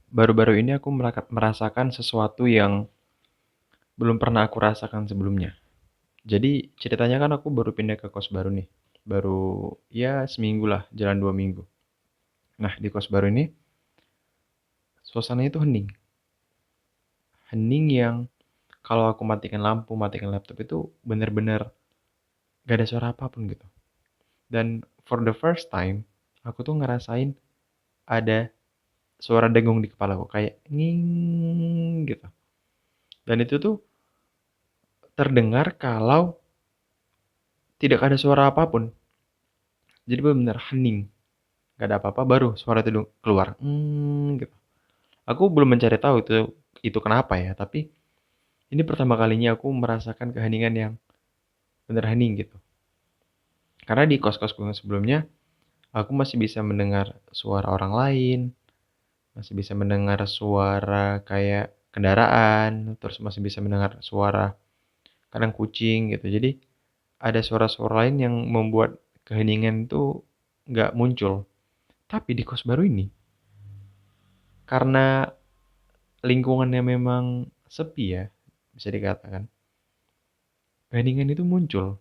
Baru-baru ini aku merasakan sesuatu yang belum pernah aku rasakan sebelumnya. Jadi ceritanya kan aku baru pindah ke kos baru nih. Baru ya seminggu lah, jalan 2 minggu. Nah di kos baru ini, suasananya itu hening. Hening yang kalau aku matikan lampu, matikan laptop itu bener-bener gak ada suara apapun gitu. Dan for the first time, aku tuh ngerasain ada suara dengung di kepalaku. Kayak nging gitu. Dan itu tuh terdengar kalau tidak ada suara apapun. Jadi benar-benar hening. Gak ada apa-apa, baru suara itu keluar. Gitu. Aku belum mencari tahu itu kenapa ya, tapi ini pertama kalinya aku merasakan keheningan yang benar hening gitu. Karena di kos-kosku yang sebelumnya, aku masih bisa mendengar suara orang lain, masih bisa mendengar suara kayak kendaraan, terus masih bisa mendengar suara kadang kucing gitu. Jadi ada suara-suara lain yang membuat keheningan itu nggak muncul. Tapi di kos baru ini, karena lingkungannya memang sepi ya, bisa dikatakan. Keheningan itu muncul.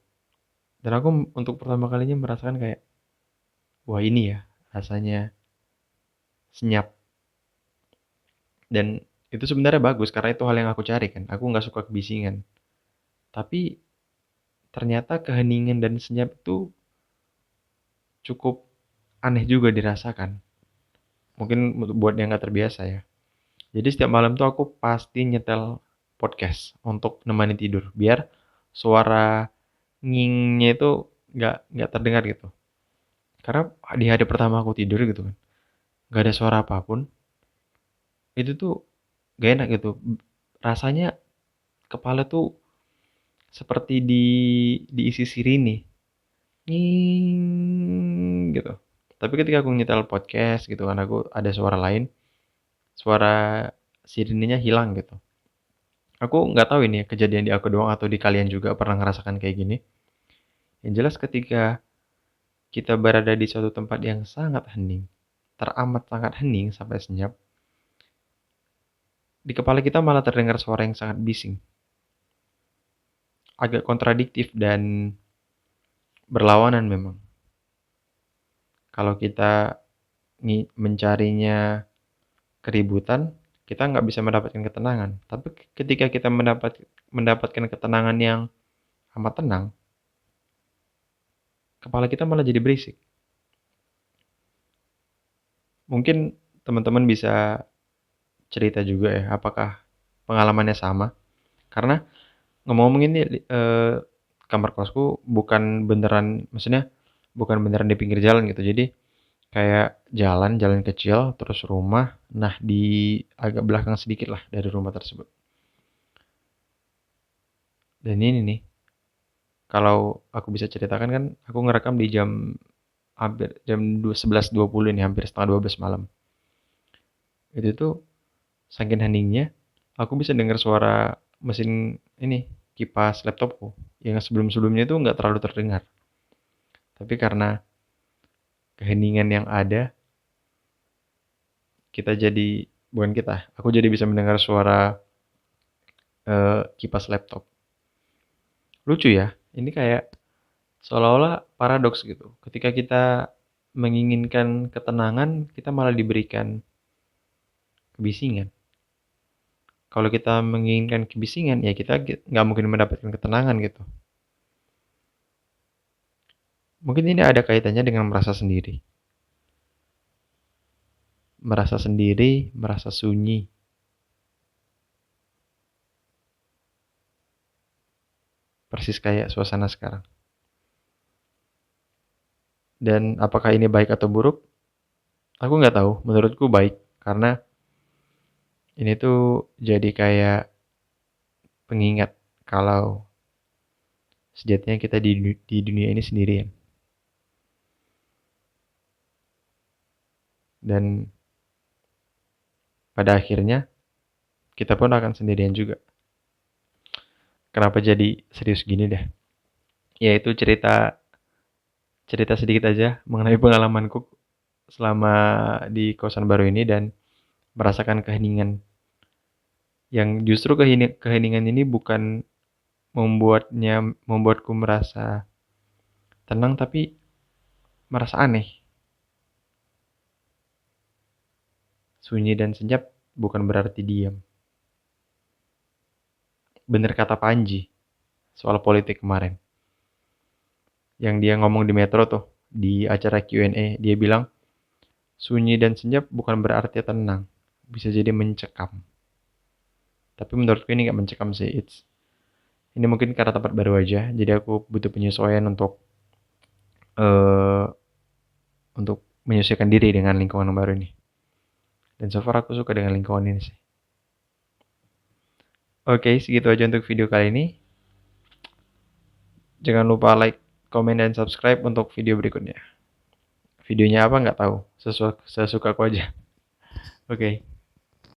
Dan aku untuk pertama kalinya merasakan kayak, wah ini ya rasanya senyap. Dan itu sebenarnya bagus karena itu hal yang aku cari kan. Aku nggak suka kebisingan. Tapi ternyata keheningan dan senyap itu cukup aneh juga dirasakan. Mungkin buat yang nggak terbiasa ya. Jadi setiap malam tuh aku pasti nyetel podcast untuk nemani tidur. Biar suara ngingnya itu nggak terdengar gitu. Karena di hari pertama aku tidur gitu kan, nggak ada suara apapun. Itu tuh gak enak gitu. Rasanya kepala tuh seperti diisi sirine. Nging gitu. Tapi ketika aku nyetel podcast gitu kan, aku ada suara lain, suara sirinenya hilang gitu. Aku nggak tahu ini kejadian di aku doang atau di kalian juga pernah ngerasakan kayak gini. Yang jelas ketika kita berada di suatu tempat yang sangat hening, teramat sangat hening sampai senyap, di kepala kita malah terdengar suara yang sangat bising, agak kontradiktif dan berlawanan memang. Kalau kita mencarinya keributan, kita nggak bisa mendapatkan ketenangan. Tapi ketika kita mendapatkan ketenangan yang amat tenang, kepala kita malah jadi berisik. Mungkin teman-teman bisa cerita juga ya, apakah pengalamannya sama? Karena ngomong-ngomong ini kamar kosku bukan beneran, maksudnya bukan beneran di pinggir jalan gitu. Jadi kayak jalan kecil, terus rumah, nah di agak belakang sedikit lah dari rumah tersebut. Dan ini nih, kalau aku bisa ceritakan kan, aku ngerekam di hampir jam 11.20 nih, hampir setengah 12 malam. Itu tuh saking heningnya, aku bisa dengar suara mesin ini, kipas laptopku. Yang sebelum-sebelumnya itu nggak terlalu terdengar. Tapi karena keheningan yang ada, kita jadi, bukan kita, aku jadi bisa mendengar suara kipas laptop. Lucu ya, ini kayak seolah-olah paradoks gitu. Ketika kita menginginkan ketenangan, kita malah diberikan kebisingan. Kalau kita menginginkan kebisingan, ya kita nggak mungkin mendapatkan ketenangan gitu. Mungkin ini ada kaitannya dengan merasa sendiri. Merasa sendiri, merasa sunyi. Persis kayak suasana sekarang. Dan apakah ini baik atau buruk? Aku nggak tahu. Menurutku baik. Karena ini tuh jadi kayak pengingat kalau sejatinya kita di dunia ini sendirian. Dan pada akhirnya kita pun akan sendirian juga. Kenapa jadi serius gini deh? Ya itu cerita cerita sedikit aja mengenai pengalamanku selama di kosan baru ini, dan merasakan keheningan. Yang justru keheningan ini bukan membuatku merasa tenang, tapi merasa aneh. Sunyi dan senyap bukan berarti diam. Bener kata Panji soal politik kemarin. Yang dia ngomong di Metro tuh, di acara Q&A, dia bilang, sunyi dan senyap bukan berarti tenang. Bisa jadi mencekam. Tapi menurutku ini gak mencekam sih. Ini mungkin karena tempat baru aja, jadi aku butuh penyesuaian eh untuk menyesuaikan diri dengan lingkungan yang baru ini. Dan so far aku suka dengan lingkungan ini sih. Oke, segitu aja untuk video kali ini. Jangan lupa like, komen, dan subscribe untuk video berikutnya. Videonya apa nggak tahu, sesuka aku aja. Oke.